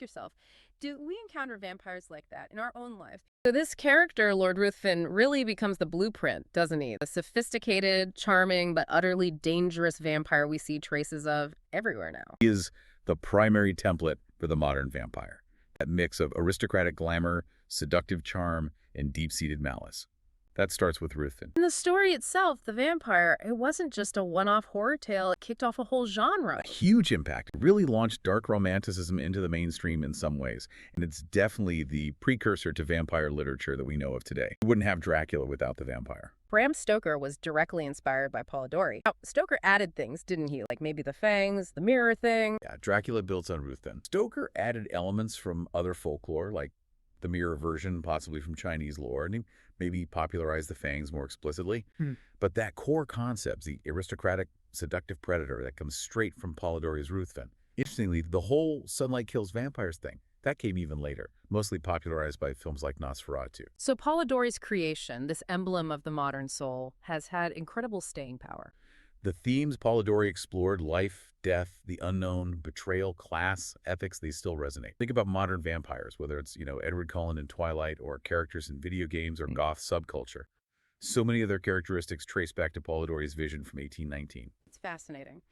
Ask yourself, do we encounter vampires like that in our own life? So this character, Lord Ruthven, really becomes the blueprint, doesn't he? The sophisticated, charming, but utterly dangerous vampire we see traces of everywhere now. He is the primary template for the modern vampire. That mix of aristocratic glamour, seductive charm, and deep-seated malice. That starts with Ruthven. In the story itself, the vampire, it wasn't just a one-off horror tale. It kicked off a whole genre. A huge impact. It really launched dark romanticism into the mainstream in some ways, and it's definitely the precursor to vampire literature that we know of today. We wouldn't have Dracula without the vampire. Bram Stoker was directly inspired by Polidori. Now, Stoker added things, didn't he? Like maybe the fangs, the mirror thing. Yeah, Dracula builds on Ruthven. Stoker added elements from other folklore, like the mirror version, possibly from Chinese lore, and he maybe popularized the fangs more explicitly. But that core concept, the aristocratic, seductive predator, that comes straight from Polidori's Ruthven. Interestingly, the whole sunlight kills vampires thing, that came even later, mostly popularized by films like Nosferatu. So Polidori's creation, this emblem of the modern soul, has had incredible staying power. The themes Polidori explored, life, death, the unknown, betrayal, class, ethics, they still resonate. Think about modern vampires, whether it's, Edward Cullen in Twilight or characters in video games or goth subculture. So many of their characteristics trace back to Polidori's vision from 1819. It's fascinating.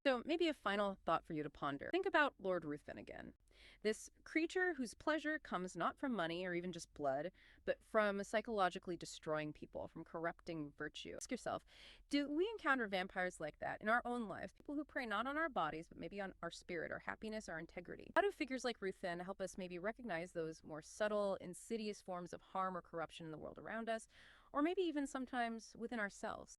So maybe a final thought for you to ponder. Think about Lord Ruthven again. This creature whose pleasure comes not from money or even just blood, but from psychologically destroying people, from corrupting virtue. Ask yourself, do we encounter vampires like that in our own life? People who prey not on our bodies, but maybe on our spirit, our happiness, our integrity. How do figures like Ruthven help us maybe recognize those more subtle, insidious forms of harm or corruption in the world around us, or maybe even sometimes within ourselves?